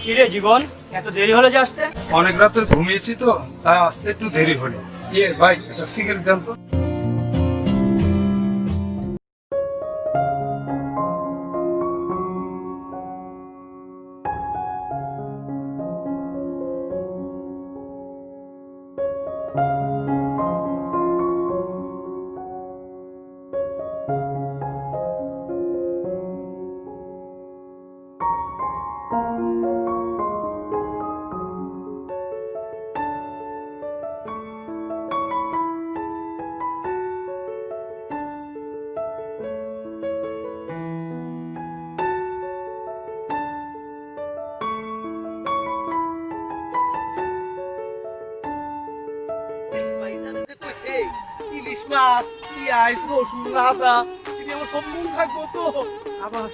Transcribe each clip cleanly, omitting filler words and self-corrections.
কিরে জীবন, এত দেরি হলে যে আসতে? অনেক রাতে ঘুমিয়েছি তো, তাই আসতে একটু দেরি হলো। ভাই সিগারেট দেন তো। ইলিশ মাছ, পেঁয়াজ, রসুন, আদা, তিনি আমার সব মন থাকবো তো আবার।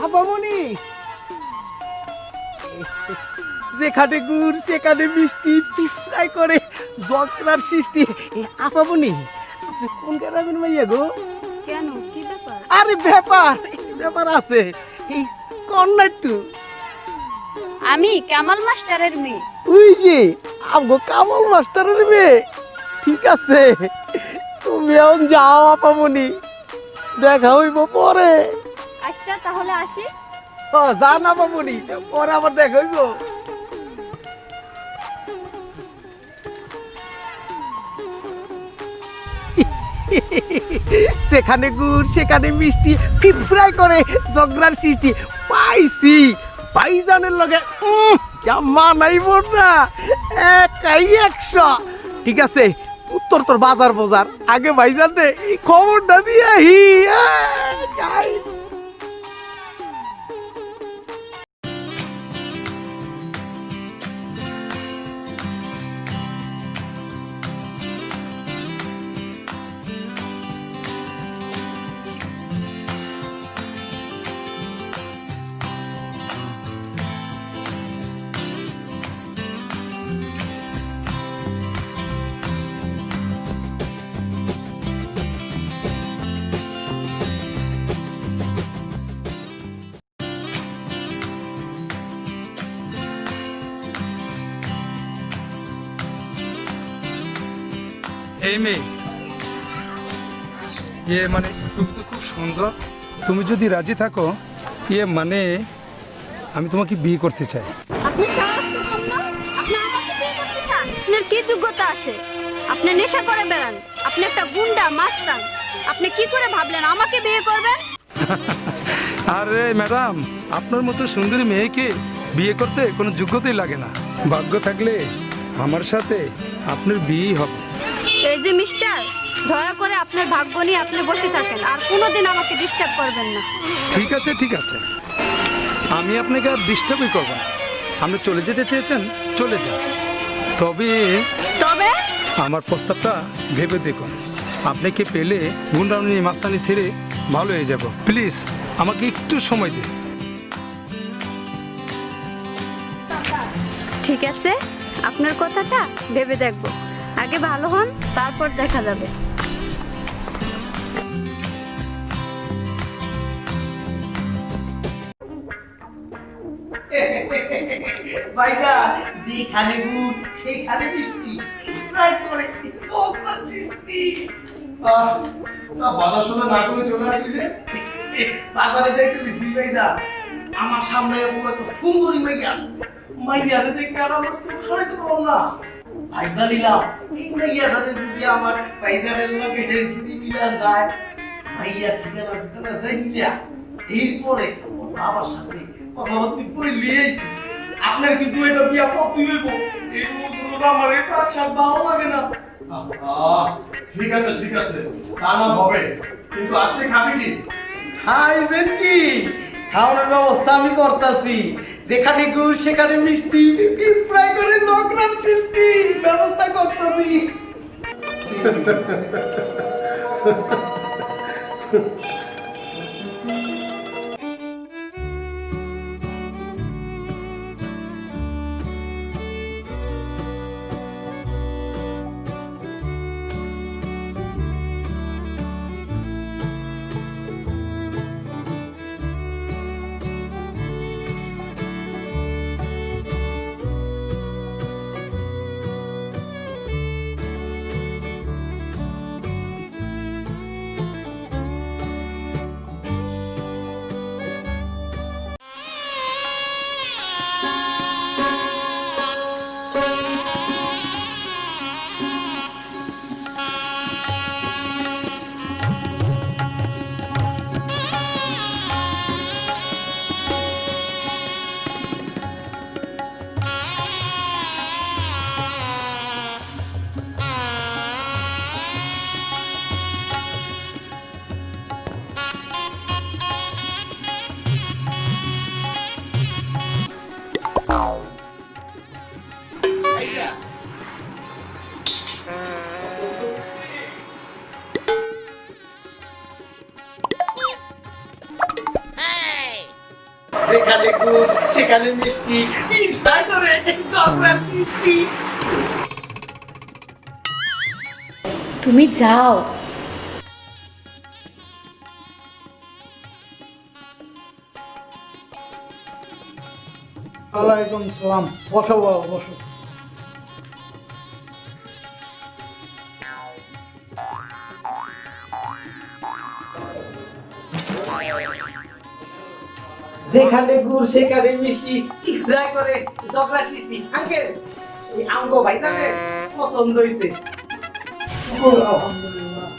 আবামনি, যেখানে গুড় সেখানে মিষ্টি, ফিশ ফ্রাই করে জগরার সৃষ্টি। আপাবনি, আপনি কোন গ্রামের মাইয়া গো? কেন, কি ব্যাপার? আরে ব্যাপার, একটু ব্যাপার আছে। এই কন্যা একটু আমি কামাল মাস্টারের মেয়ে। ওই যে আমগো কামাল মাস্টারের মেয়ে। ঠিক আছে, তুমি এখন যাও আপামনি, দেখা হইব পরে। আচ্ছা তাহলে আসি। যা না আপামনি, পরে আবার দেখা হইব। সেখানে গুড় সেখানে মিষ্টি, ফিশ ফ্রাই করে জগরার সৃষ্টি। পাইছি ভাইজানের লগে যা মানাইব না, একাই 100। ঠিক আছে, উত্তর তোর বাজার বাজার আগে ভাইজান রে এই খবরটা দিয়ে আহি। যাই। এই মেয়ে, মানে তুমি তো খুব সুন্দর। তুমি যদি রাজি থাকো, মানে আমি তোমাকে বিয়ে করতে চাই। আপনি সাহস তো কম না? আপনি আমাকে বিয়ে করতে চান? আপনার কি যোগ্যতা আছে? আপনি নেশা করে বেড়ান, আপনি একটা গুন্ডা মাস্তান। আপনি কি করে ভাবলেন আমাকে বিয়ে করবেন? আরে ম্যাডাম, আপনার মতো সুন্দরী মেয়েকে বিয়ে করতে কোনো যোগ্যতাই লাগে না। ভাগ্য থাকলে আমার সাথে আপনার বিয়েই হবে। এই যে মিস্টার, দয়া করে আপনার ভাগ্য নিয়ে আপনি বসে থাকেন, আর কোনোদিন আমাকে ডিস্টার্ব করবেন না। ঠিক আছে ঠিক আছে, আমি আপনাকে আর ডিস্টার্বই করব না। আপনি চলে যেতে চেয়েছেন, চলে যান। তবে তবে আমার প্রস্তাবটা ভেবে দেখুন। আপনাকে পেলে গুন্ডামি মাস্তানি ছেড়ে ভালো হয়ে যাব। প্লিজ আমাকে একটু সময় দিন। ঠিক আছে, আপনার কথাটা ভেবে দেখব। আগে ভালো হন, তারপর দেখা যাবে। ভাইজান, যেখানে গুড় সেইখানে মিষ্টি, ফ্রাই করে জগরার সৃষ্টি। বাজার সদা না করে চলে আসলি যে? বাজারে যাইতে দিছি ভাইজান, আমার সামনে এত সুন্দরী মাইয়া, মাইয়ারে দেখে আর আমার চোখ সরাইতে পারলাম না। ভাইবা নিলাম এই মাইয়াটারে যদি আমার ভাইজানের লগে যদি মিলান যায়, মাইয়ার ঠিকানা যাই মিলিয়া এরপরে ওর বাবার সাথে কথাবার্তা করে লিয়েছি। আপনার কিন্তু এটা বিয়া করতেই হইব। এই রোজ আমার এটা একসাথ ভালো লাগে না। ঠিক আছে ঠিক আছে, তা না হবে, কিন্তু আজকে খাবি কি? খাইবেন কি? খাওয়ানোর ব্যবস্থা আমি করতেছি। যেখানে গুড় সেখানে মিষ্টি, ডিপ ফ্রাই করে জগরার সৃষ্টি ব্যবস্থা করতেছি। যেখানে গুড় সেখানে মিষ্টি পিৎজা করে ঝগড়ার সৃষ্টি। তুমি যাও। ওয়ালাইকুম সালাম। বসো বাবা, বসো। যেখানে গুড় সেখানে মিষ্টি পিৎজা করে ঝগড়ার সৃষ্টি। আঙ্কেল এই আমগো ভাইজানের পছন্দ হইছে। আলহামদুলিল্লাহ।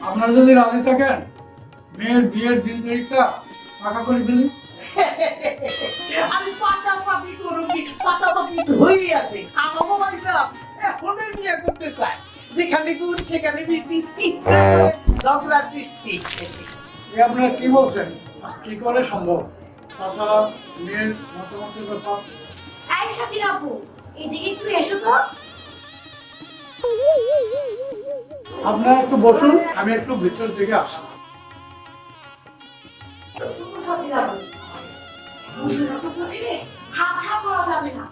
আপনারা যদি রাজি থাকেন মেয়ের বিয়ের দিন তারিখটা পাকা করে ফেলি। আমি পাকাপাকি করবি, পাকাপাকি হই আছে। আমগো ভাইজান এখনই বিয়ে করতে চায়। যেখানে গুড় সেখানে মিষ্টি পিৎজা করে ঝগড়ার সৃষ্টি। এ আপনারা কি বলছেন? আজ কি করে সম্ভব? তাছাড়া মেয়ের মতামতের ব্যাপার। এই সাথী আপু, এদিকে একটু এসো তো। আপনারা একটু বসুন, আমি একটু ভিতর থেকে আসি। সাথী আপু, বুঝলে তো বুঝলে হাত ছাড়া করা যাবে না।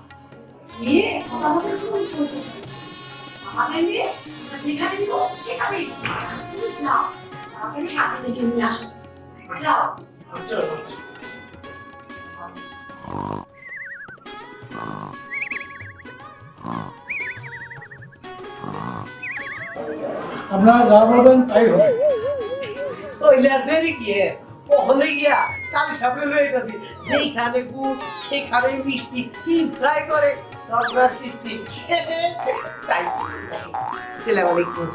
মেয়ে মতামতের কোনো পৌঁছে দেবে। আমাদের মেয়ে আমরা যেখানে নিব সেখানেই তুমি যাও, তাড়াতাড়ি সাথে থেকে নিয়ে আসো। যাও। আচ্ছা আচ্ছা। আপনারা যা বলবেন তাই হবে। ওইলে আর দেরি কি এর? ওখানে গিয়া কালি সামনে লয়ে গেছি। যেখানে গুড় সেখানে মিষ্টি পিৎজা করে ঝগড়ার সৃষ্টি। চাই আসসালামু আলাইকুম।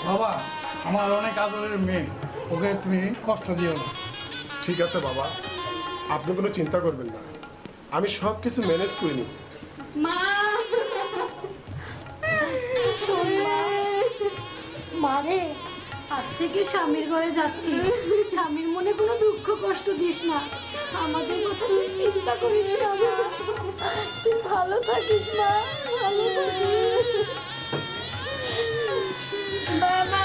বাবা, আমার অনেক আদরের মেয়ে, ওকে তুমি কষ্ট দিও না। ঠিক আছে বাবা, আপনি কোনো চিন্তা করবেন না, আমি সব কিছু ম্যানেজ করে নিব। মা, শোন মা। মারে, আজ থেকে স্বামীর ঘরে যাচ্ছিস। স্বামীর মনে কোনো দুঃখ কষ্ট দিস না। আমাদের কথা তুই চিন্তা করিস না মা। তুই ভালো থাকিস মা, ভালো থাকিস। বাবা।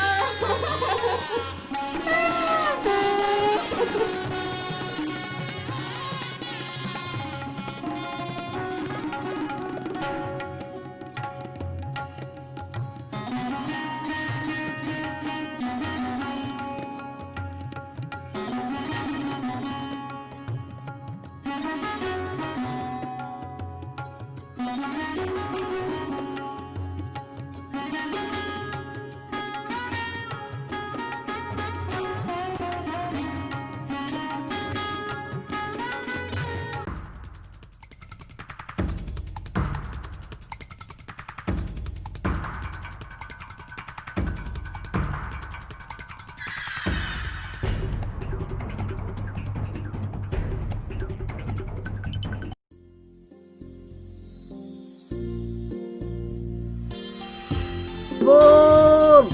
জীবন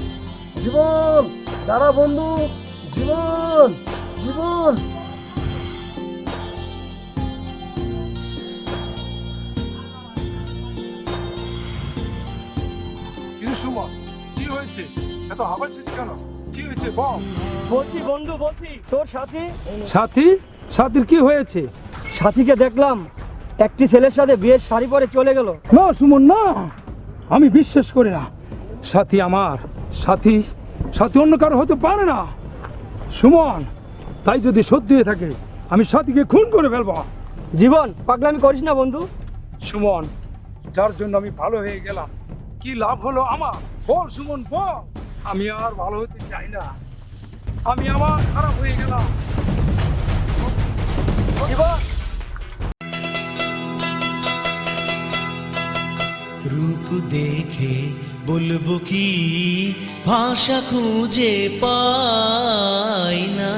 জীবন দাঁড়া বন্ধু, জীবন জীবন। কিন্তু সুমন, কি হয়েছে? এত হাবাচ্ছিস কেন? কি হয়েছে বল। বলছি বন্ধু, বলছি তোর সাথী সাথী? সাথীর কি হয়েছে? সাথীকে দেখলাম একটি ছেলের সাথে বিয়ের শাড়ি পরে চলে গেল। না সুমন, না, আমি বিশ্বাস করি না। সাথী আমার সাথী, সাথী অন্য কারো হতে পারে না। সুমন, তাই যদি সত্যি হয়ে থাকে আমি সাথীকে খুন করে ফেলবো। জীবন, পাগলামি করিস না বন্ধু। সুমন, যার জন্য আমি ভালো হয়ে গেলাম, কি লাভ হলো আমার? বল সুমন বল। আমি আর ভালো হতে চাই না, আমি আবার খারাপ হয়ে গেলাম। জীবন, রূপ দেখে বলবো কি, ভাষা খুঁজে পাই না।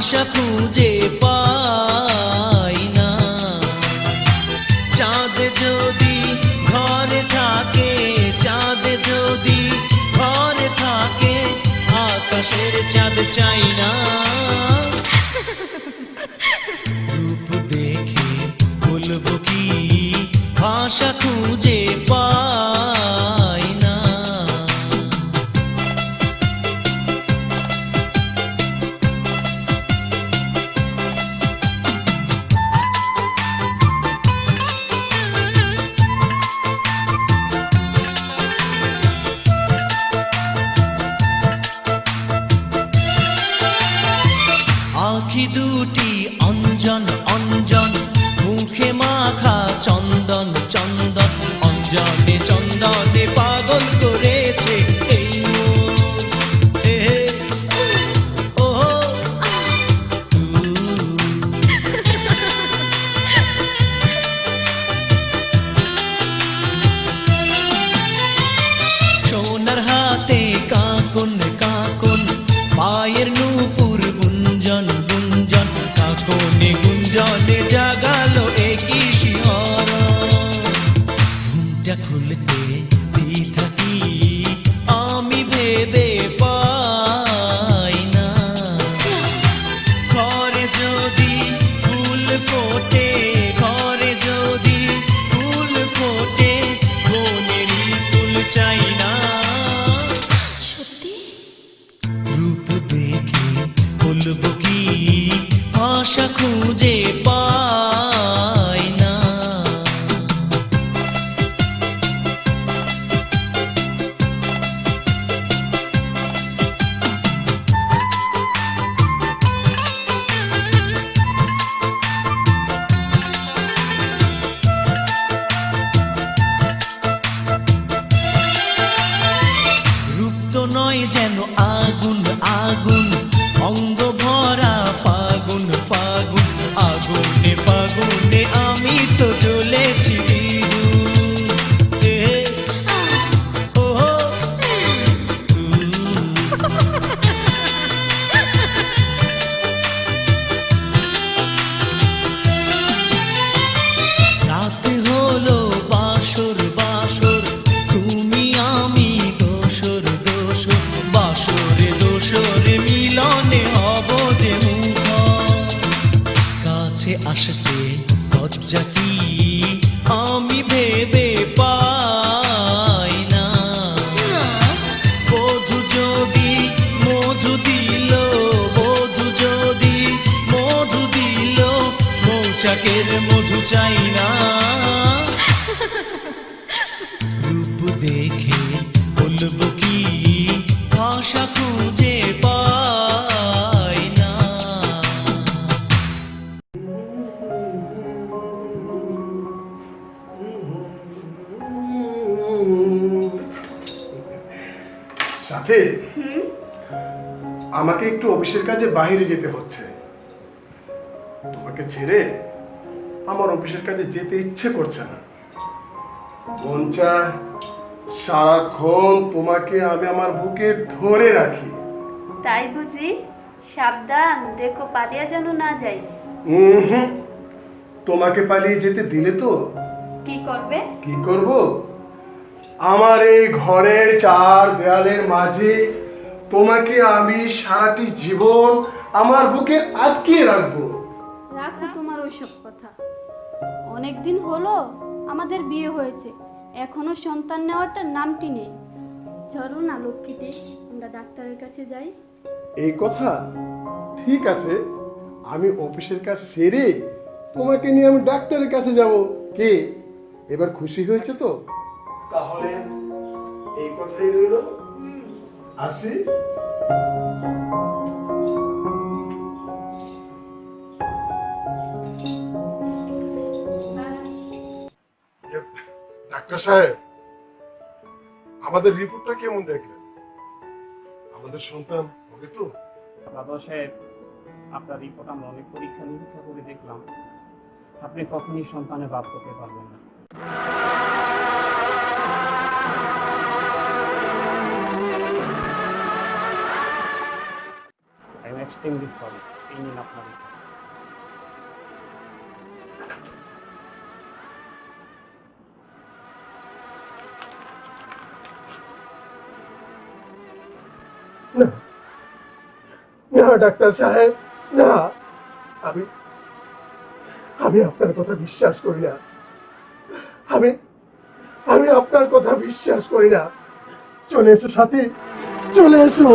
ভাষা খুঁজে পাই না। চাঁদ যদি ঘরে থাকে, চাঁদ যদি ঘরে থাকে, আকাশের চাঁদ চাই না। রূপ দেখে বলবো কি, ভাষা খুঁজে পাই না। আখি দুটি অঞ্জন অঞ্জন, মুখে মাখা চন্দন চন্দন, অঞ্জনে চন্দনে পাগল করেছে এই মন। এ ও সোনার হাতে কাঁকন কাঁকন, পায়ের নূপুর গুঞ্জন গুঞ্জন, কাঁকনে গুঞ্জনে জাগালো একই শিহরণ। ঘুমটা খুলতে দিয়ে থাকি, আমি ভেবে পাই না। ঘরে যদি ফুল ফোটে, ঘরে যদি ফুল ফোটে, মনেরই ফুল চাই না। সত্যি রূপ দেখে বলবো কি, ভাষা খুঁজে পাই না। রূপ তো নয় যেন আগুন আগুন, অঙ্গ ভরা ফাগুন ফাগুন, আগুনে ফাগুনে আমি তো জ্বলেছি দ্বিগুণ। এ ও রাত হলো বাসর বাসর, তুমি আমি দোসর দোসর, বাসরে দোসরে মিলনে হব যে মুখর। কাছে আসতে লজ্জা কি, আমি ভেবে পাই না। বধূ যদি মধু দিল, বধূ যদি মধু দিল, মৌচাকের মধু চাই না। রূপ দেখে বলবো কি, ভাষা খুঁজে পাই না। সাথে আমাকে একটু অফিসের কাজে বাইরে যেতে হচ্ছে। তোমাকে ছেড়ে আমার অফিসের কাজে যেতে ইচ্ছে করছে না। মন চায় সারাক্ষণ তোমাকে আমি আমার বুকে ধরে রাখি। তাই বুঝি? সাবধান, দেখো পালিয়ে যেন না যাই। হুম, তোমাকে পালিয়ে যেতে দিলে তো কি করবে? কি করব? আমার এই ঘরের চার দেয়ালের মাঝে তোমাকে আমি সারাটি জীবন আমার বুকে আটকিয়ে রাখবো। রাখো তোমার ওইসব কথা। অনেক দিন হলো আমাদের বিয়ে হয়েছে, এখনো সন্তান নেওয়াটা নামটি নেই। চলো না লক্ষ্মীটি, আমরা ডাক্তারের কাছে যাই। এই কথা ঠিক আছে, আমি অফিসের কাজ সেরে তোমাকে নিয়ে আমি ডাক্তারের কাছে যাব। কে এবার খুশি হয়েছে তো? তাহলে এই কথাই রইল, আসি। ডাক্তার সাহেব, আমাদের রিপোর্টটা কেমন দেখলেন? আমাদের সন্তান হবে তো? দাদা সাহেব, আপনার রিপোর্ট আমরা অনেক পরীক্ষা নিরীক্ষা করে দেখলাম, আপনি কখনই সন্তানের বাপ হতে পারবেন না। I am extremely sorry. এই নিন আপনার এই টাকা। না না ডাক্তার সাহেব, না, আমি আমি আপনার কথা বিশ্বাস করি না। আমি আমি আপনার কথা বিশ্বাস করি না। চলে এসো সাথী, চলে এসো।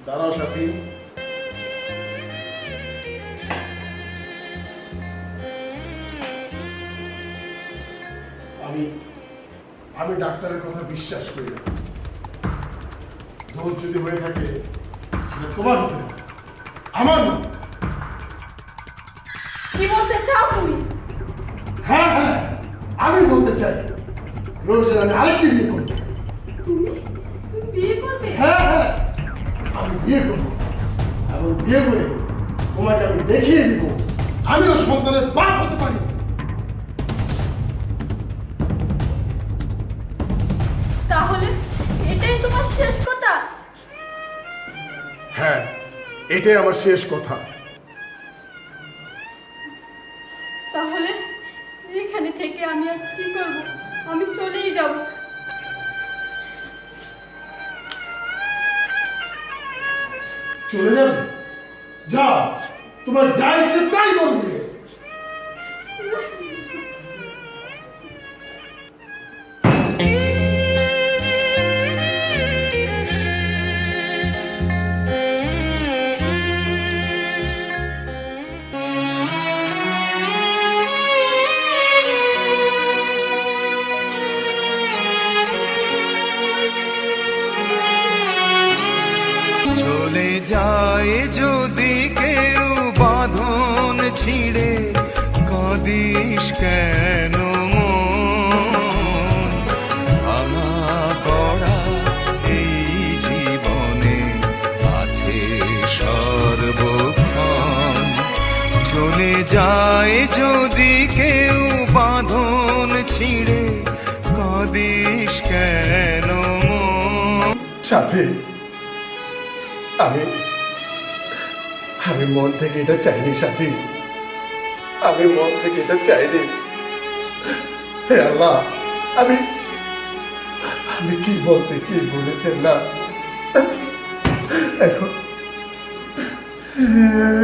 দাঁড়াও সাথী। আমি আমি ডাক্তারের কথা বিশ্বাস করি না। দোষ যদি হয়ে থাকে সেটা তোমার হতে পারে, আমার না। কি বলতে চাও তুমি? হ্যাঁ হ্যাঁ, আমি বলতে চাই রোজের আমি আরেকটি বিয়ে করব। তুমি তুমি বিয়ে করবে? হ্যাঁ হ্যাঁ, আমি বিয়ে করব এবং বিয়ে করে তোমাকে আমি দেখিয়ে দিব আমিও সন্তানের বাপ হতে পারি। তাহলে এটাই তোমার শেষ কথা? হ্যাঁ, এটাই আমার শেষ কথা। তাহলে এখানে থেকে আমি আর কি করব? আমি চলেই যাব। চলে যাবে? যা, তোমার যা ইচ্ছে তাই করবে। চলে যায় যদি কেউ বাঁধন ছিঁড়ে, কাঁদিস কেন মন? ভাঙা গড়া এই জীবনে আছে সর্বক্ষণ। চলে যায় যদি কেউ বাঁধন ছিঁড়ে, কাঁদিস কেন মন? সাথী, আমি আমি মন থেকে এটা চাইনি সাথী, আমি মন থেকে এটা চাইনি। হে আল্লাহ, আমি আমি কি বলতে কি বলে ফেললাম। এখন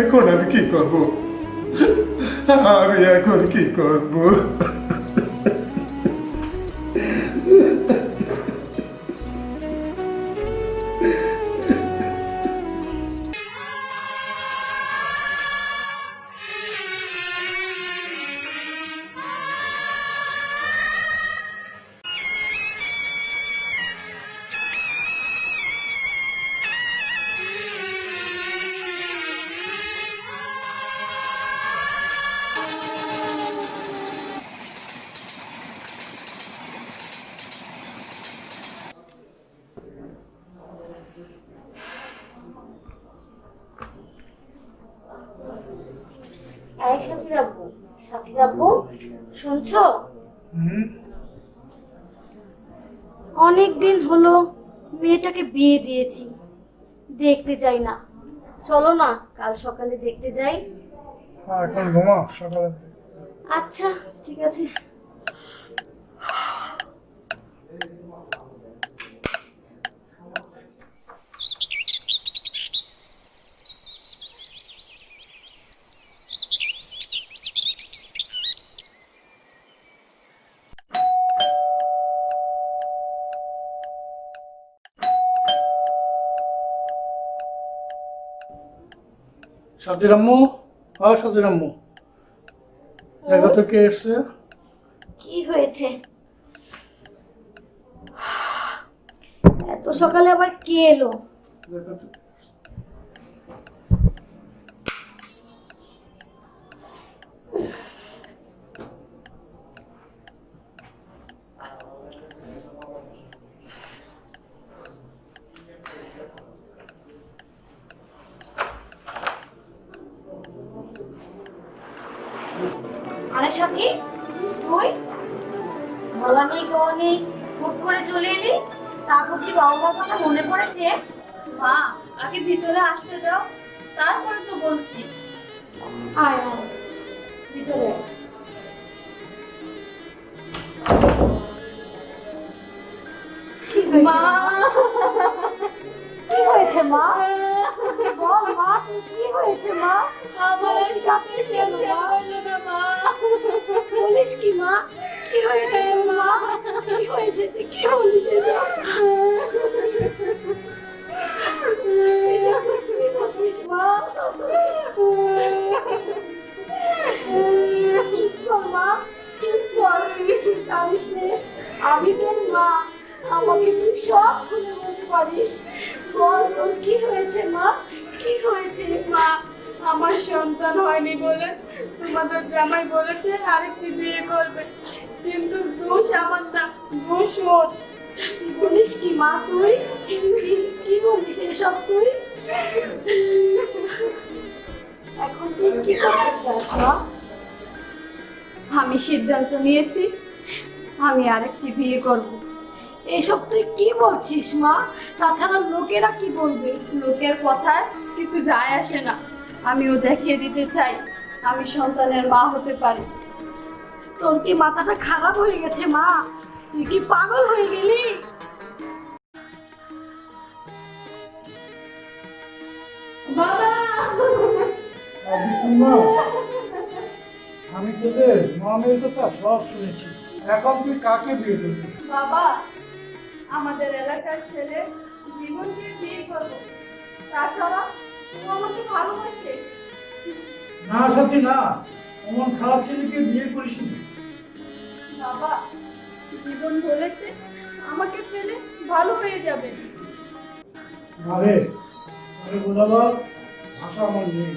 এখন আমি কি করব? আমি এখন কি করব? এই সাথী রাব্বু, সাথী রাব্বু, শুনছো? অনেক দিন হলো মেয়েটাকে বিয়ে দিয়েছি, দেখতে যাই না। চলো না কাল সকালে দেখতে যাই। এখন ঘুমা, সকালে আচ্ছা ঠিক আছে। সাজির আম্মু, সাজির আম্মু, দেখো তো কে এসছে। কি হয়েছে? এত সকালে আবার কে এলো? দেখো তো। বলা নেই কওয়া নেই হুট করে চলে এলি, তা বুঝি বাবা মার কথা মনে পড়েছে? মা, আগে ভিতরে আসতে দাও, তারপরে তো বলছি। আয় আয় ভিতরে আয়। কি হয়েছে কি হয়েছে মা? বল মা, তুই কি হয়েছে মা? আমার কাঁদছিস কেন মা? হলো না মা। বলিস কি মা? কি হয়েছে তোর মা? কি হয়েছে তুই কি বলিস এসব? এসব তুই কি বলছিস মা? চুপ কর মা, চুপ কর, কাঁদিস নে। আমি তোর মা, আমাকে তুই সব খুলে বলতে পারিস। বল তোর কি হয়েছে মা? কি হয়েছে মা, আমার সন্তান হয়নি বলে তোমাদের জামাই বলেছে আরেকটি বিয়ে করবে, কিন্তু দোষ আমার না, দোষ ওর। বলিস কি মা তুই? কি বলিস এসব তুই? এখন তুই কি করতে চাস মা? আমি সিদ্ধান্ত নিয়েছি আমি আরেকটি বিয়ে করব। এসব তুই কি বলছিস মা? তাছাড়া লোকেরা কি বলবে? লোকের কথায় কিছু যায় আসে না, আমিও দেখিয়ে দিতে চাই আমি সন্তানের মা হতে পারি। তোর কি মাথাটা খারাপ হয়ে গেছে মা? তুই কি পাগল হয়ে গেলি? বাবা, আমি তোদের মামের কথা সব শুনেছি। এখন তুই কাকে বিয়ে করবি? বাবা, আমাদের এলাকার ছেলে জীবনকে বিয়ে করব, তাছাড়া ও আমাকে ভালোবাসে। না সত্যি না, অমন খারাপ ছেলেকে বিয়ে করিস না। বাবা, জীবন বলেছে আমাকে পেলে ভালো হয়ে যাবে। আরে আরে বোঝাবার ভাষা আমার নেই,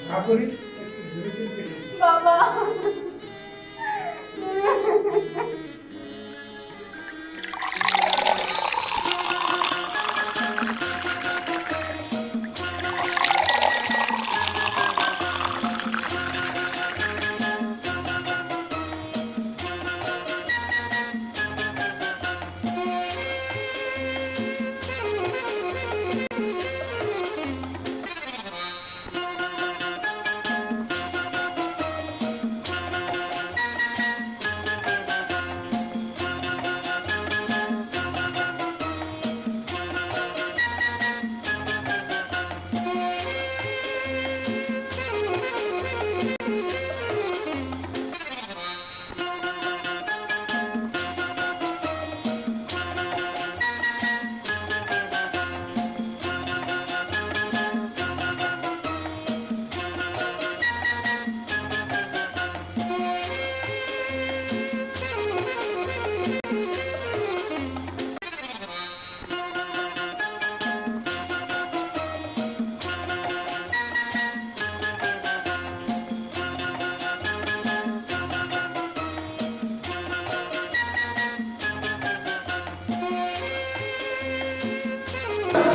যা করিস একটু ভেবে চিন্তে করিস। বাবা,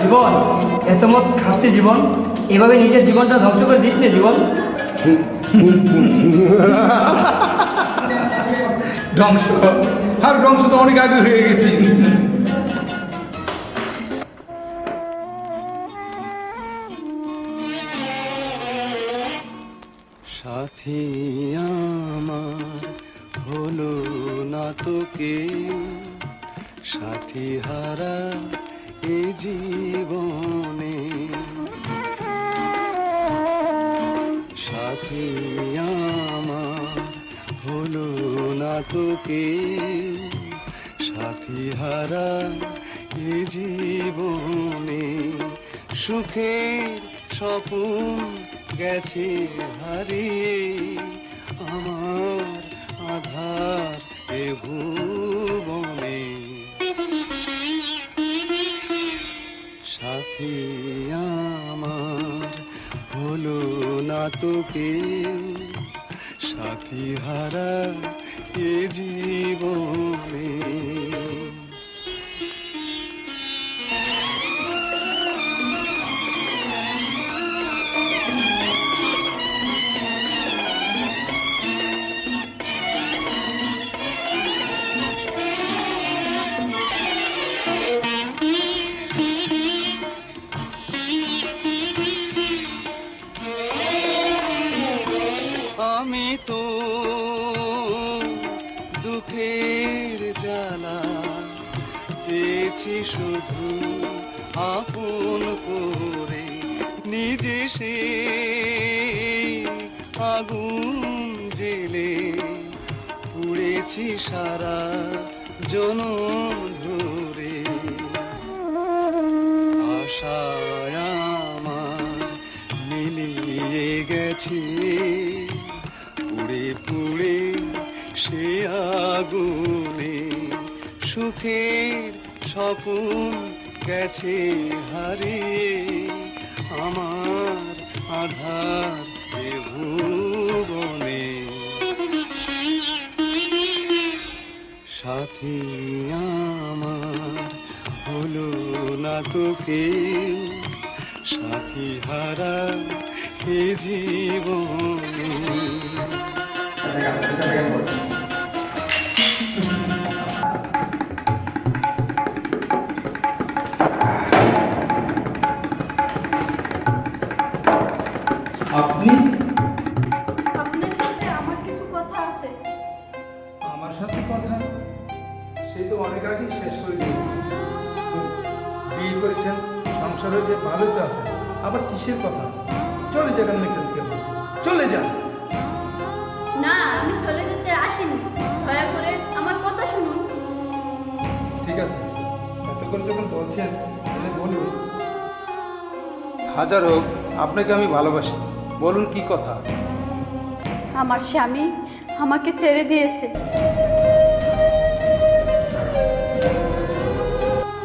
জীবন, এত মত খাসটি জীবন, এভাবে নিজের জীবনটা ধ্বংস করে দিস না জীবন। ধ্বংস আর ধ্বংস তো অনেক আগে হয়ে গেছি। সাথী আমার হলো না তোকে, সাথী হারা এ জীবনে, সাথী আমার হলো না তোকে, সাথী হারা এ জীবনে, সুখের স্বপ্ন গেছে হারিয়ে আমার আধার এ ভুবনে, সাথী আমার হলো না তোকে, সাথী হারা এ জীবনে। পেয়েছি শুধু আপন করে, নিজে সে আগুন জেলে পুড়েছি সারা জনম ধরে। আশায় আমার মিলিয়ে গেছে, পুড়ে পুড়ে সে আগুনে সুখের স্বপ্ন গেছে হারিয়ে, আমার আধার এ ভুবনে। সাথী আমার হলো না তো কেউ, সাথী হারা এ জীবনে। আপনি? আপনার সাথে আমার কিছু কথা আছে। আমার সাথে কথা? সে তো অনেক আগেই শেষ করে দিয়েছে। বিয়ে করেছেন, সংসার হয়েছে, ভালো তো আছে, আবার কিসের কথা? চলে যাবেন না কেন? কে বলছে চলে যান? না, আমি চলে যেতে আসিনি, দয়া করে আমার কথা শুনুন। ঠিক আছে, এত করে যখন বলছেন তাহলে বলুন। হাজার হোক, আপনাকে আমি ভালোবাসি, বলুন কি কথা। আমার স্বামী আমাকে ছেড়ে দিয়েছে।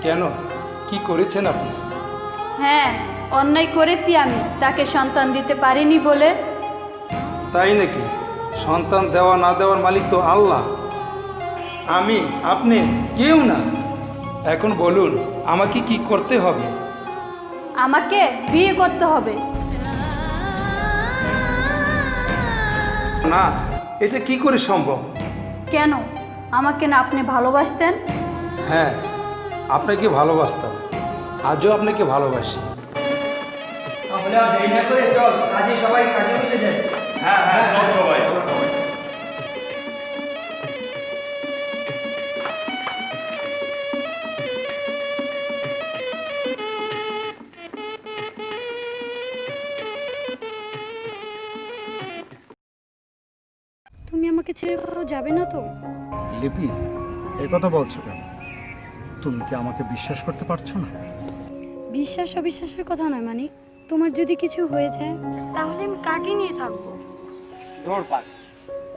কেন, কি করেছেন আপনি? হ্যাঁ, অন্যায় করেছি আমি, তাকে সন্তান দিতে পারিনি বলে। তাই নাকি? সন্তান দেওয়া না দেওয়ার মালিক তো আল্লাহ, আমি আপনি কেউ না। এখন বলুন আমাকে কি করতে হবে? আমাকে বিয়ে করতে হবে। না, এটা কি করে সম্ভব? কেন, আমাকে না আপনি ভালোবাসতেন? হ্যাঁ, আপনাকে ভালোবাসতাম, আজও আপনাকে ভালোবাসি। তাহলে আর দেরি না করে চল, আজই সবাই কাজে বসে যায়। হ্যাঁ হ্যাঁ, চল সবাই। তুমি আমাকে ছেড়ে কোথাও যাবে না তো? লিপি, এ কথা বলছো কেন? তুমি কি আমাকে বিশ্বাস করতে পারছো না? বিশ্বাস অবিশ্বাসের কথা নয় মানিক, তোমার যদি কিছু হয়ে যায় তাহলে আমি কাকে নিয়ে থাকবো? দৌড় পাক,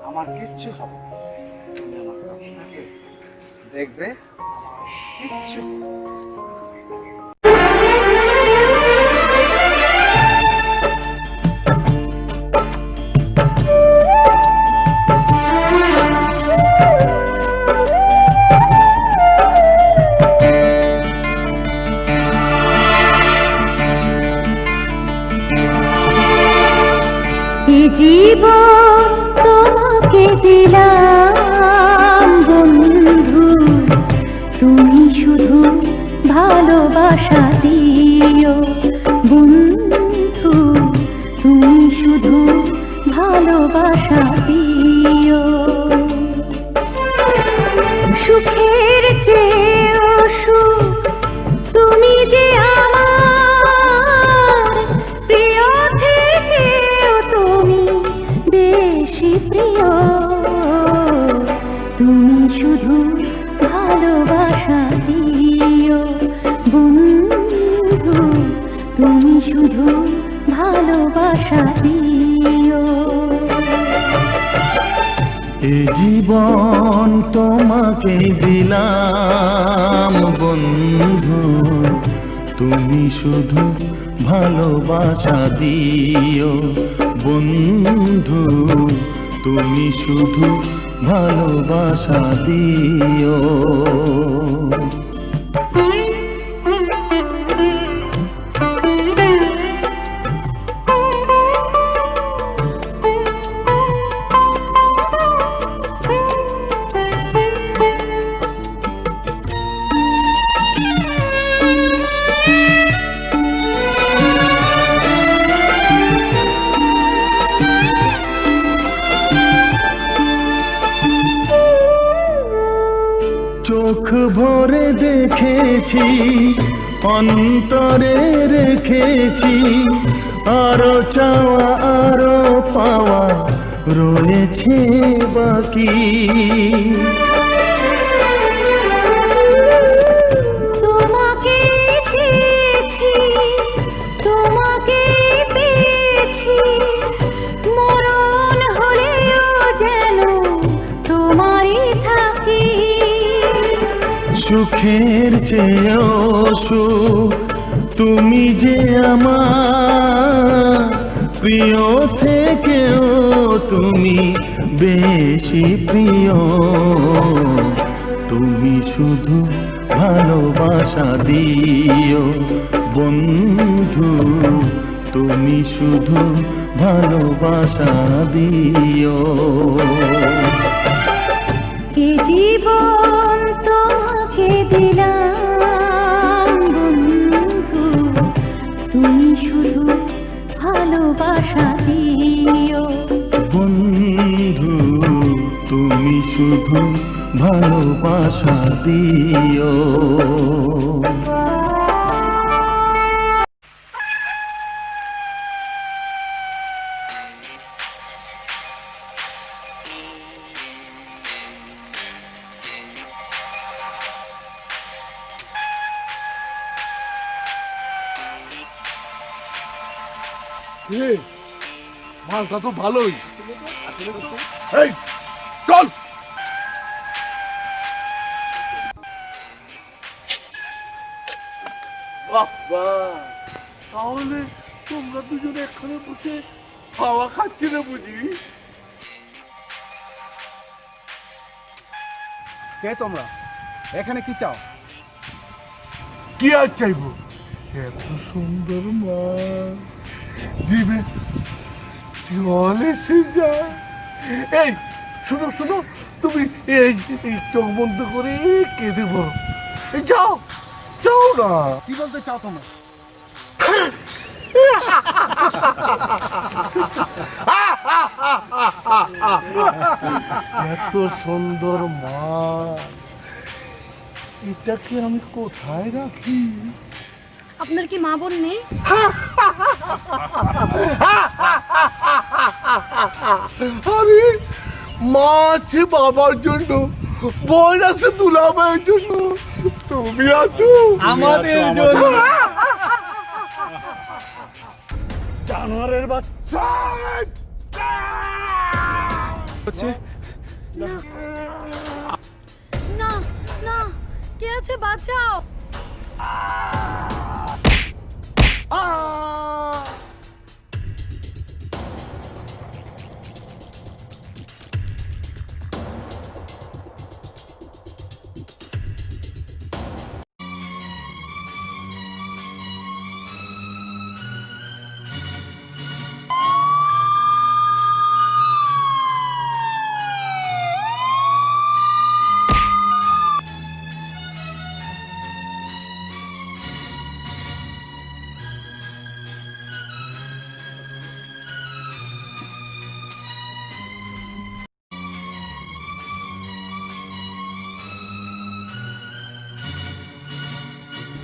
আমার কিচ্ছু হবে না। তুমি আমার কাছে থাকলে দেখবে আমার কিচ্ছু হবে না। জীবন তোমাকে দিলাম বন্ধু, তুমি শুধু ভালোবাসা দিও বন্ধু, তুমি শুধু ভালোবাসা দিও। সুখের চেয়েও সুখ তুমি যে আমার প্রিয় থেকেও তুমি বেশি প্রিয়, তুমি শুধু ভালোবাসা দিও বন্ধু, তুমি শুধু ভালোবাসা দিও। এ জীবন তোমাকে দিলাম বন্ধু, তুমি শুধু ভালোবাসা দিও বন্ধু, তুমি শুধু ভালোবাসা দিও। চোখ ভরে দেখেছি, অন্তরে রেখেছি, আরো চাওয়া আরো পাওয়া রয়েছে বাকি। তোমাকে চেয়েছি, তোমাকে পেয়েছি, মরণ হলেও যেন তোমারই থাকি। সুখের চেয়েও সুখ তুমি যে আমার, প্রিয় থেকেও তুমি বেশি প্রিয়। তুমি শুধু ভালোবাসা দিও বন্ধু, তুমি শুধু ভালোবাসা দিও। এ জীবন তোমাকে দিলাম বন্ধু, তুমি শুধু ভালোবাসা দিও। বন্ধু তুমি শুধু ভালোবাসা দিও। মালটা তো ভালোই। এই চল। তাহলে তোমরা দুজনে এখানে বসে হাওয়া খাচ্ছিলে বুঝি? কে তোমরা? এখানে কি চাও? কি আর চাইবো? এত সুন্দর মা, জিভে জল এসে যায়। এই শুনো শুনো, তুমি এই চোখ বন্ধ করে কেটে বলো। যাও যাও না। কি বলতে চাও তোমরা? এত সুন্দর মা, এটাকে আমি কোথায় রাখি? আপনার কি মা বোন নেই? আরে মা আছে বাবার জন্য, বোন আছে দুলাভাইয়ের জন্য, তুমি আছো আমাদের জন্য। জানোয়ারের বাচ্চা। না না, কে আছে বাঁচাও।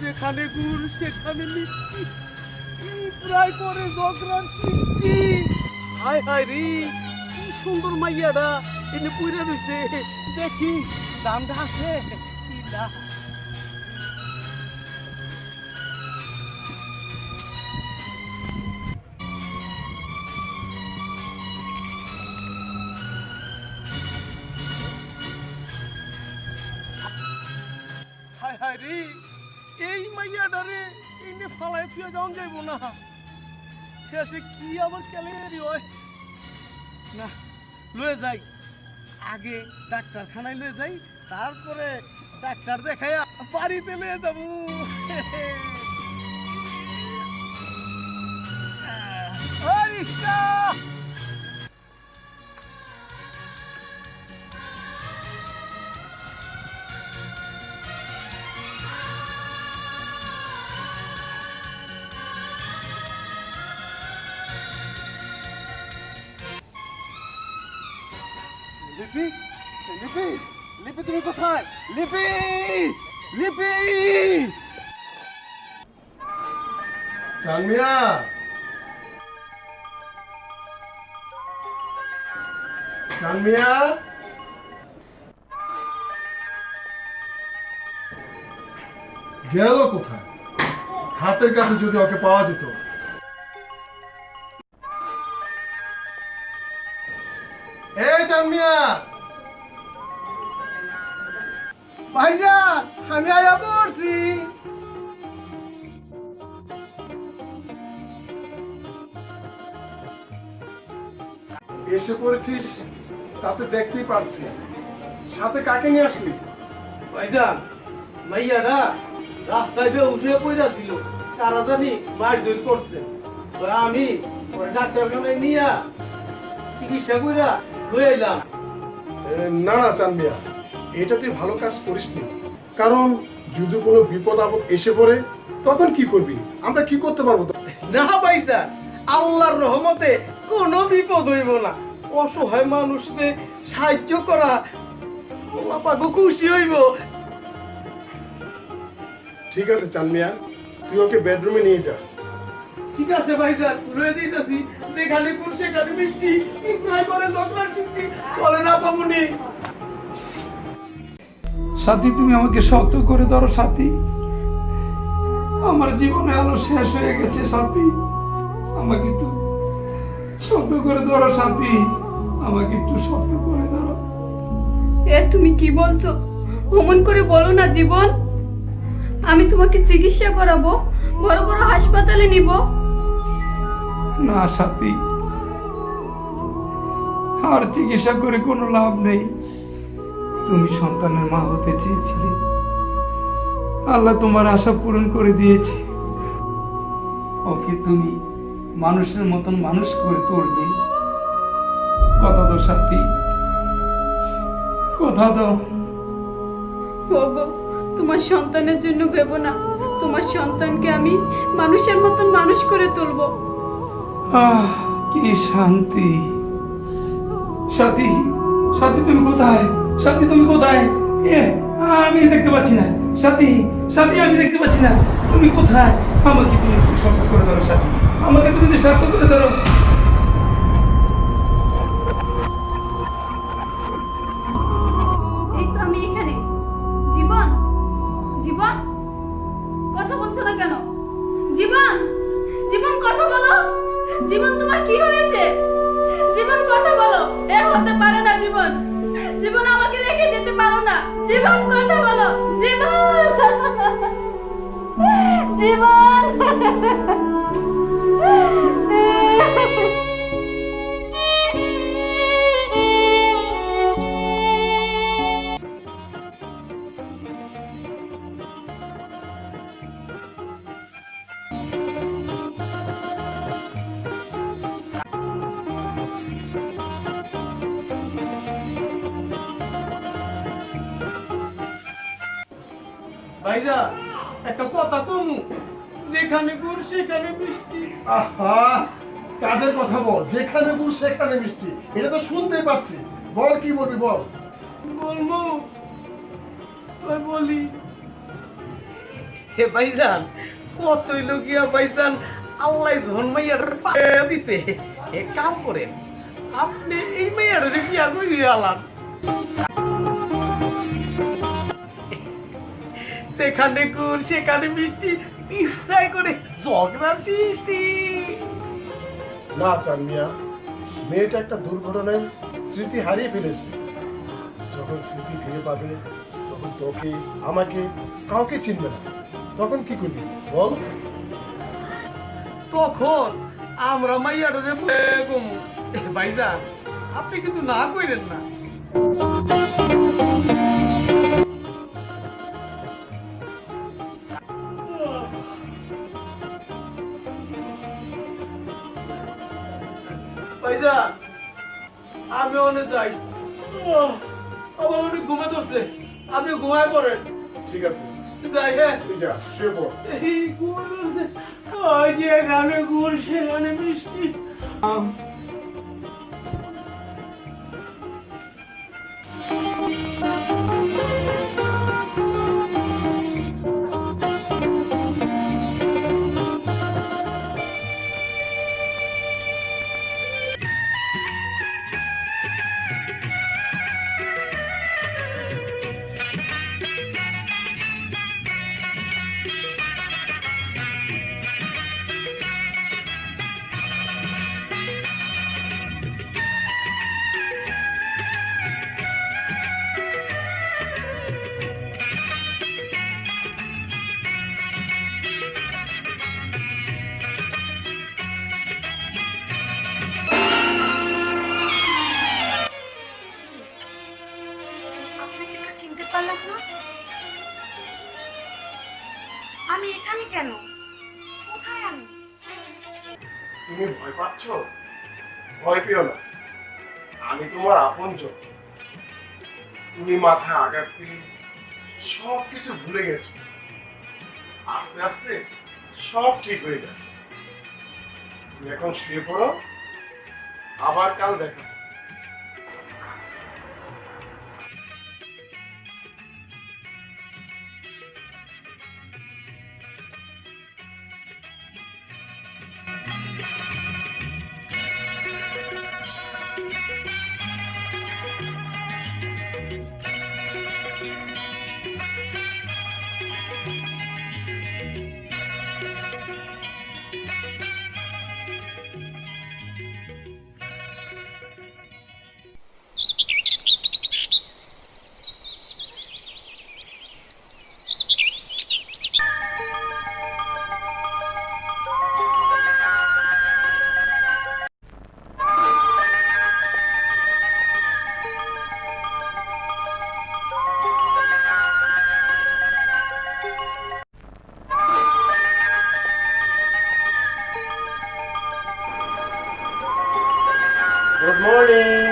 যেখানে গুড় সেখানে মিষ্টি, প্রায় করে ঝগড়ার সৃষ্টি। হায় হায় রে, কি সুন্দর মাইয়াটা এনে পুইরা রয়েছে। দেখি দামটা আছে কি না। হায় হায় রে, এই মাইয়াটারে এনে ফালাই ফিয়া যাওয়া যাইব না। শেষে কি আবার ক্যালেরি হয় না। লয়ে যাই, আগে ডাক্তারখানায় লয়ে যাই, তারপরে ডাক্তার দেখাইয়া বাড়িতে লয়ে যাবো। লিপি লিপি লিপি তুমি কোথায়? লিপি, লিপি। জানমিয়া, জানমিয়া, গেল কোথায়? হাতের কাছে যদি ওকে পাওয়া যেত। এই জানমিয়া, ভাইজান আমি আয়া পড়ছি। এসে পড়েছিস তা তো দেখতেই পাচ্ছি, সাথে কাকে নিয়ে আসলি? ভাইজান মাইয়ারা রাস্তায় বেউসে পড়া ছিল, কারা জানি মারধর করছে। তো আমি ওরা ডাক্তারখানায় নিয়া চিকিৎসা কইরা লয়ে এলাম। না না জানমিয়া, এটা তুই ভালো কাজ করিসনি। কারণ যদি কোনো বিপদ আপদ এসে পড়ে তখন কি করবি? আমরা কি করতে পারবো? না ভাইজান, আল্লাহর রহমতে কোনো বিপদ হইব না। অসহায় মানুষদের সাহায্য করা আল্লাহ পাক খুশি হইব। ঠিক আছে জানমিয়া, তুই ওকে বেডরুমে নিয়ে যা। ঠিক আছে ভাইজান, লয়ে যাইতাছি। যেখানে গুড় সেখানে মিষ্টি, ইকরাই করে ঝগড়ার সৃষ্টি চলে না পাবনি। সাথী, তুমি আমাকে শক্ত করে ধরো সাথী। আমার জীবনে আলো শেষ হয়ে গেছে সাথী, আমাকে একটু শক্ত করে ধরো সাথী, আমাকে একটু শক্ত করে ধরো। তুমি কি বলছো? অমন করে বলো না জীবন। আমি তোমাকে চিকিৎসা করাবো, বড় বড় হাসপাতালে নিব। না সাথী, আর চিকিৎসা করে কোনো লাভ নেই। তুমি সন্তানের মা হতে চেয়েছিলে, আল্লাহ তোমার আশা পূরণ করে দিয়েছে। ওকে তুমি মানুষের মতন মানুষ করে তুলবে। কথা দাও সাথী, কথা দাও। ওগো, তোমার সন্তানের জন্য ভেবো না, তোমার সন্তানকে আমি মানুষের মতন মানুষ করে তুলবো। কি শান্তি। সাথী, সাথী তুমি কোথায়? সাথী তুমি কোথায়? আমি দেখতে পাচ্ছি না সাথী, সাথী আমি দেখতে পাচ্ছি না। তুমি কোথায়? আমাকে তুমি একটু শক্ত করে ধরো সাথী, আমাকে তুমি শক্ত করে ধরো। এই তো আমি এখানে। জীবন, জীবন কথা বলছো না কেন? জীবন, জীবন কথা বলো। জীবন তোমার কি হয়েছে? জীবন কথা বলো। এ হতে পারে না জীবন, জীবন আমাকে রেখে যেতে পারো না। জীবন কথা বলো। জীবন, জীবন। ভাইজান একটা কথা কমু, যেখানে গুড় সেখানে মিষ্টি। আহা, কাজের কথা বল। যেখানে গুড় সেখানে মিষ্টি, এটা তো শুনতেই পাচ্ছি। বল, কি বলবি বল। বলবো তাই বলি। হে ভাইজান, কতই লগিয়া ভাইজান আল্লাহ ধন মাইয়ার পায়া দিছে। এক কাম করেন, আপনি এই মাইয়ার বিয়া কইরে আলান। সেখানে গুড় সেখানে মিষ্টি, ফ্রাই করে ঝগড়ার সৃষ্টি। না জানমিয়া, মেয়েটা একটা দুর্ঘটনায় স্মৃতি হারিয়ে ফেলেছে। যখন স্মৃতি ফিরে পাবে তখন তোকে, আমাকে, কাউকে চিনবে না। তখন কি করবি বল? তখন আমরা মাইয়ারে গমু। ভাইজান আপনি কিন্তু না কইরেন না। ভাইজান আমি অনেক যাই, আমার অনেক ঘুমে ধরছে, আপনি ঘুমায় পড়েন। ঠিক আছে, যাই। হ্যাঁ তুই যা, শুয়ে পড়। এই ঘুমে ধরছে, ওই যে এখানে গুড় সেখানে মিষ্টি। আমি এখানে কেন? কোথায় আমি? তুমি ভয় পাচ্ছ? ভয় পেও না, আমি তোমার আপনজন। তুমি মাথায় আঘাত পেয়ে সব কিছু ভুলে গেছো। আস্তে আস্তে সব ঠিক হয়ে যাবে। তুমি এখন শুয়ে পড়ো, আবার কাল দেখা হবে। Good morning.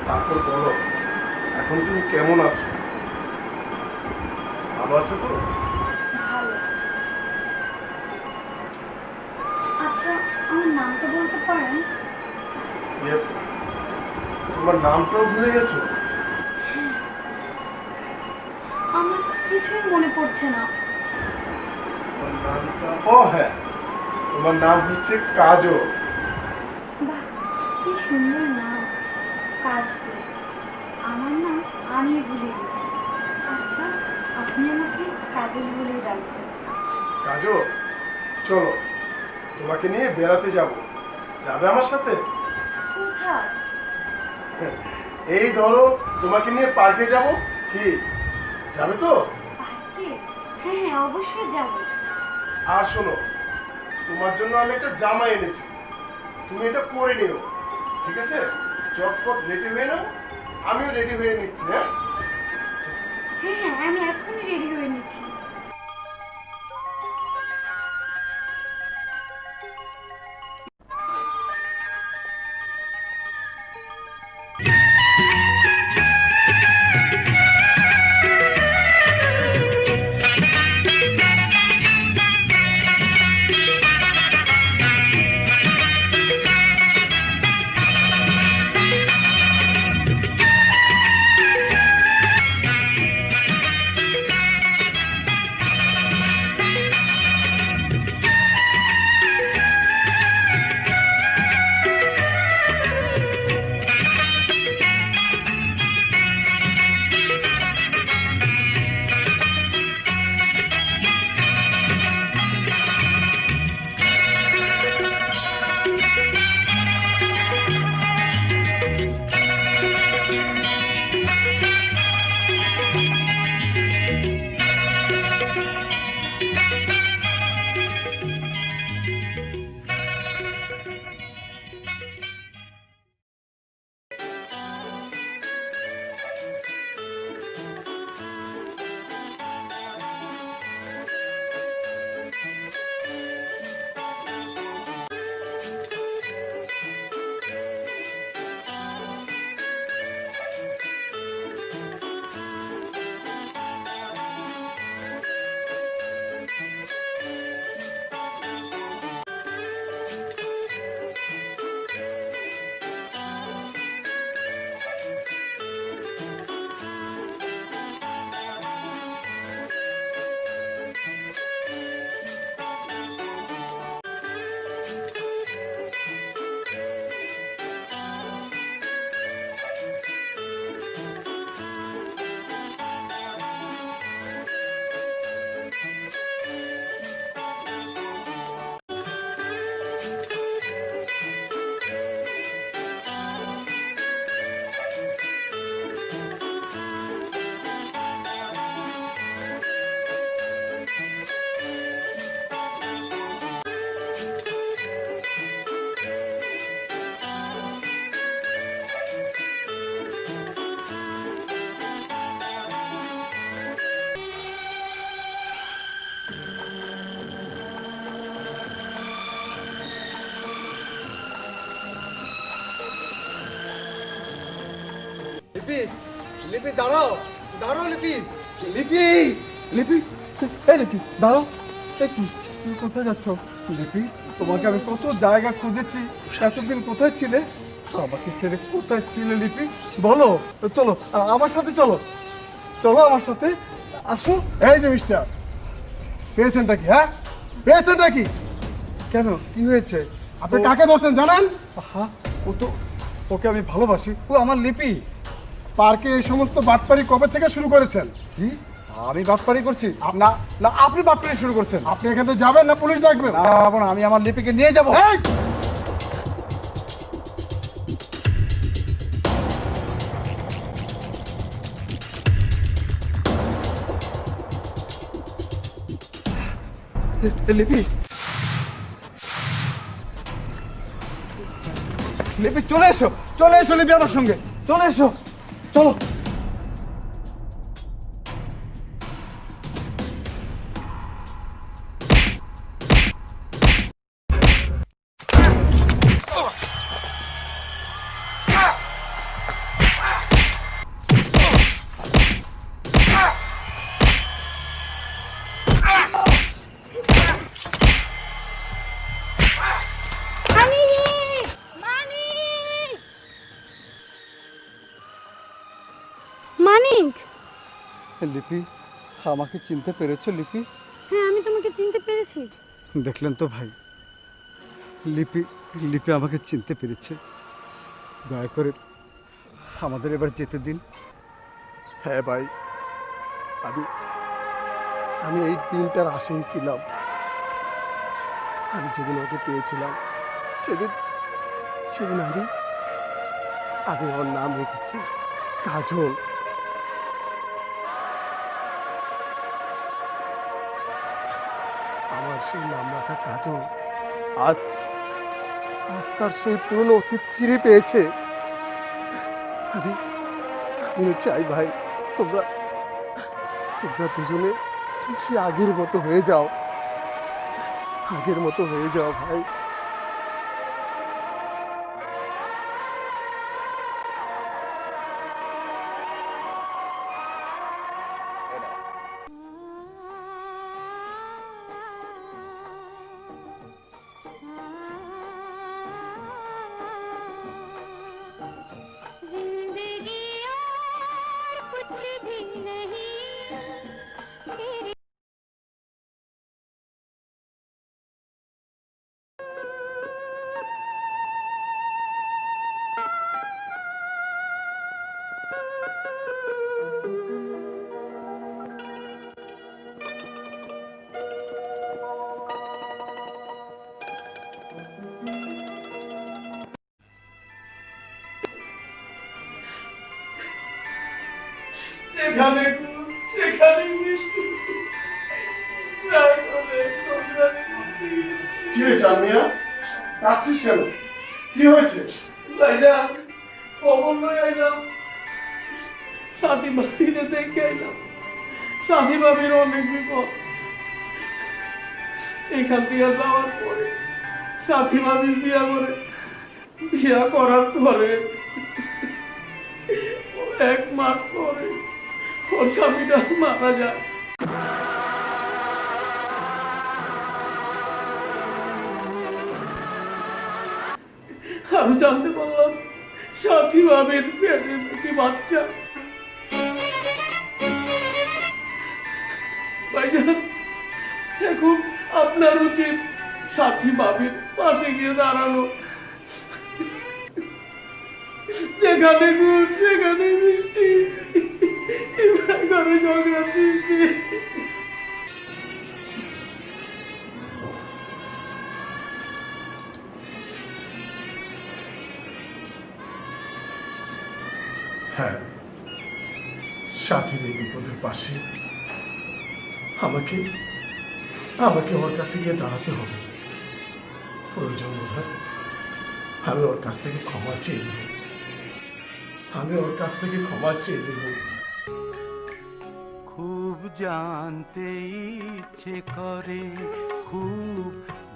তারপর বলো, এখন তুমি কেমন আছো? ভালো আছো তো? ভালো। আচ্ছা, আমার নামটা বলতে পারেন? ইয়ে, তোমার নামটাও ভুলে গেছো? আমার কিছুই মনে পড়ছে না। তোমার নামটা, ও হ্যাঁ, তোমার নাম হচ্ছে কাজল। বাহ, কি সুন্দর নাম, কাজল। আমার নাম আমি ভুলে গেছি। আচ্ছা, আপনি আমাকে কাজল বলে ডাকবেন। কাজল, চলো তোমাকে নিয়ে বেড়াতে যাব। যাবে আমার সাথে? কোথায়? এই ধরো, তোমাকে নিয়ে পার্কে যাব। কি, যাবে তো? পার্কে? হ্যাঁ হ্যাঁ, অবশ্যই যাব। আর শোনো, তোমার জন্য আমি একটা জামা এনেছি, তুমি এটা পরে নিও, ঠিক আছে? চটপট রেডি হয়ে নাও, আমিও রেডি হয়ে নিচ্ছি। হ্যাঁ হ্যাঁ হ্যাঁ, আমি এখনই রেডি হয়ে নিচ্ছি। লিপি, লিপি দাঁড়াও, দাঁড়াও লিপি, লিপি, লিপি, এই লিপি দাঁড়াও। এই কি, তুমি কোথায় যাচ্ছ লিপি? তোমাকে আমি কত জায়গা খুঁজেছি, এতদিন কোথায় ছিলে? আমাকে ছেড়ে কোথায় ছিলে লিপি? বলো, চলো আমার সাথে চলো, চলো আমার সাথে আসো। এই যে মিস্টার, পেয়েছেনটা কি? হ্যাঁ, পেয়েছেনটা কি? কেন, কি হয়েছে? আপনি কাকে ধরছেন জানেন? হ্যাঁ, ও তো, ওকে আমি ভালোবাসি, ও আমার লিপি। পার্কে এই সমস্ত বাটপারি কবে থেকে শুরু করেছেন? কি, আমি বাটপারি করছি? না না, আপনি বাটপারি শুরু করছেন। আপনি এখান থেকে যাবেন না পুলিশ ডাকবেন? না, না, আমি আমার লিপিকে নিয়ে যাবো। এই! লিপি, লিপি চলে এসো, চলে এসো লিপি আমার সঙ্গে, চলে এসো, চলো। মানিক, লিপি, আমাকে চিনতে পেরেছো লিপি? হ্যাঁ আমি তোমাকে চিনতে পেরেছি। দেখলেন তো ভাই, লিপি, লিপি আমাকে চিনতে পেরেছে। দয়া করে আমাদের এবার যেতে দিন। হ্যাঁ ভাই, আমি আমি এই দিনটার আশায় ছিলাম। আমি যেদিন ওকে পেয়েছিলাম সেদিন সেদিন আমি আমি ওর নাম রেখেছি কাজল। আমার সেই নাম রাখা কাজল আজ আজ তার সেই পুরনো অতীত ফিরে পেয়েছে। আমি আমিও চাই ভাই, তোমরা তোমরা দুজনে ঠিক সে আগের মতো হয়ে যাও, আগের মতো হয়ে যাও ভাই। যেখানে সেখানে মিষ্টি। কি হয়েছে আমিয়া? কাঁদছিস কেন? কি হয়েছে? ভাইজান, খবর লই আইলাম, সাথী ভাবিরে দেখে আইলাম। সাথী ভাবির অনেক বিপদ। এখান থেকে যাওয়ার পরে সাথী ভাবির বিয়া করে, বিয়া করার পরে 1 মাস পরে ওর স্বামীটা মারা যায়। আরো জানতে পারলাম সাথী ভাবির পেটে নাকি বাচ্চা। ভাইজান, এখন আপনার উচিত সাথী ভাবির পাশে গিয়ে দাঁড়ানো। যেখানে গুড় সেখানে মিষ্টি, ঘরে ঝগড়া সৃষ্টি। হ্যাঁ, সাথীর এই বিপদের পাশে আমাকে আমাকে ওর কাছে গিয়ে দাঁড়াতে হবে। প্রয়োজন বোধ হয় আমি ওর কাছ থেকে ক্ষমা চেয়ে নেব। আমি ওর কাছ থেকে ক্ষমা চেয়ে নেব। খুব জানতে ইচ্ছে করে, খুব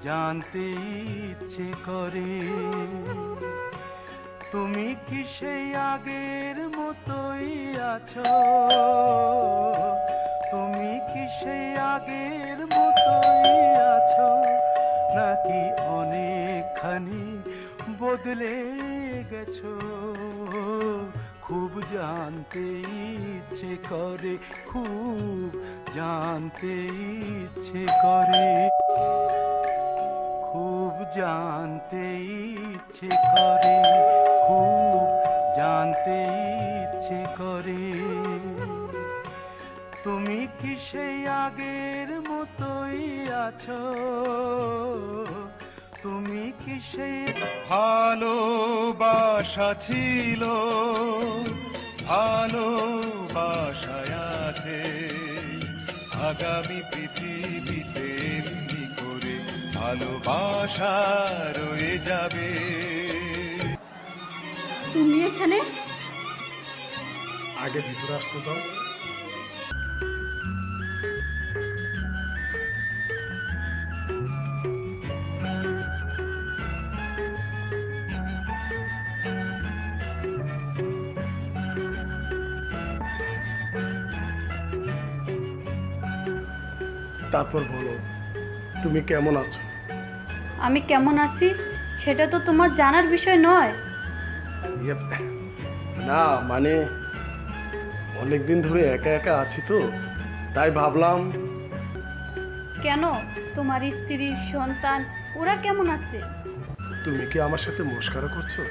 জানতে ইচ্ছে করে, তুমি কি সেই আগের মতো মতোই আছো, তুমি কি সেই আগের মতোই আছো, নাকি অনেকখানি বদলে গেছো? খুব জানতে ইচ্ছে করে, খুব জানতে ইচ্ছে করে, খুব জানতে ইচ্ছে করে, খুব জানতে ইচ্ছে করে, তুমি কি সেই আগের মতোই আছো, তুমি কি সেই ভালোবাসা ছিল, ভালোবাসায় আছে আগামী পৃথিবীতে, এমনি করে ভালোবাসা রয়ে যাবে। তুমি এখানে? আগে ভিতরে আসতে দাও। তারপর বলো, তুমি কেমন আছো? আমি কেমন আছি সেটা তো তোমার জানার বিষয় নয়। না মানে অনেকদিন ধরে একা একা আছি তো, তাই ভাবলাম। কেন, তোমার স্ত্রী সন্তান ওরা কেমন আছে? তুমি কি আমার সাথে মস্করা করছো?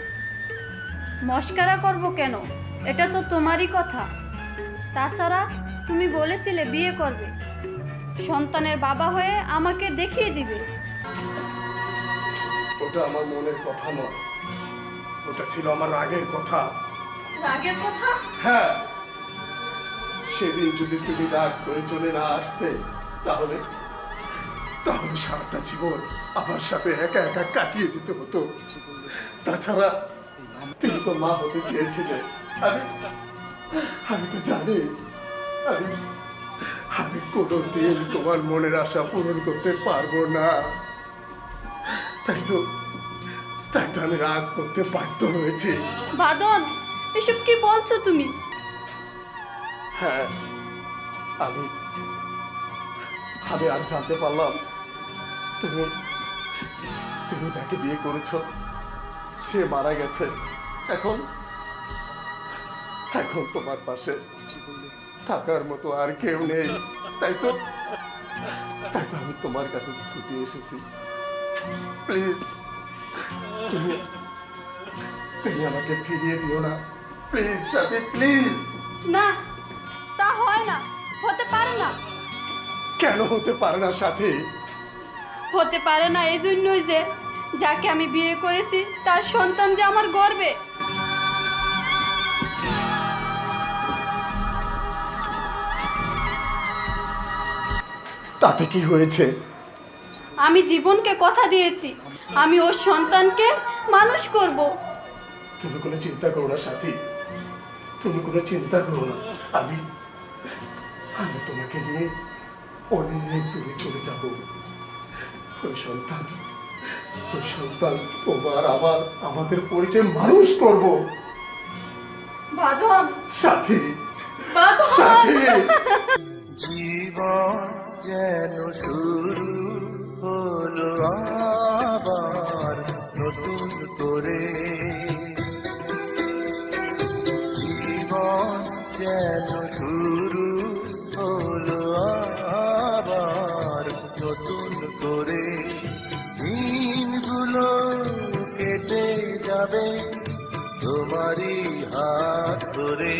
মস্করা করব কেন, এটা তো তোমারই কথা। তাছাড়া তুমি বলেছিলে বিয়ে করবে, সন্তানের বাবা হয়ে আমাকে দেখিয়ে দিবে। ওটা আমার মনের কথা নয়, ওটা ছিল আমার রাগের কথা। রাগের কথা? হ্যাঁ, সেদিন যদি তুমি রাগ করে চলে না আসতে, তাহলে তাহলে সারাটা জীবন আমার সাথে একা একা কাটিয়ে দিতে হতো। তাছাড়া তুমি তো মা হতে চেয়েছিলে। আমি তো জানি আমি কোনোদিন তোমার মনের আশা পূরণ করতে পারবো না। তাই তো আমি রাগ করতে বাধ্য হয়েছি। বাদন, এসব কি বলছো তুমি? হ্যাঁ, আমি আজ জানতে পারলাম তুমি যাকে বিয়ে করেছো সে মারা গেছে। এখন তোমার পাশে থাকার মতো আর কেউ নেই। তাই তো আমি তোমার কাছে ছুটে এসেছি। প্লিজ তুমি আমাকে ফিরিয়ে দিও না, প্লিজ সাথী, প্লিজ। না, তা হয় না, হতে পারে না। কেন হতে পারে না সাথী? হতে পারে না এই জন্যই যে যাকে আমি বিয়ে করেছি তার সন্তান যে আমার গর্বে। তাতে কি হয়েছে? আমি জীবনকে কথা দিয়েছি, আমি ওর সন্তানকে মানুষ করব। তুমি কোনো চিন্তা করো না সাথী, তুমি কোনো চিন্তা করো না। আমি তোমাকে নিয়ে অনেক দূরে চলে যাব। ওই সন্তান তোমার আবার আমাদের পরিচয় মানুষ করব। বাদন, সাথী, বাদন। সাথী। জীবন যেন শুরু হলো আবার নতুন করে, জীবন যেন শুরু হলো আবার নতুন করে, দিনগুলো কেটে যাবে তোমারই হাত ধরে।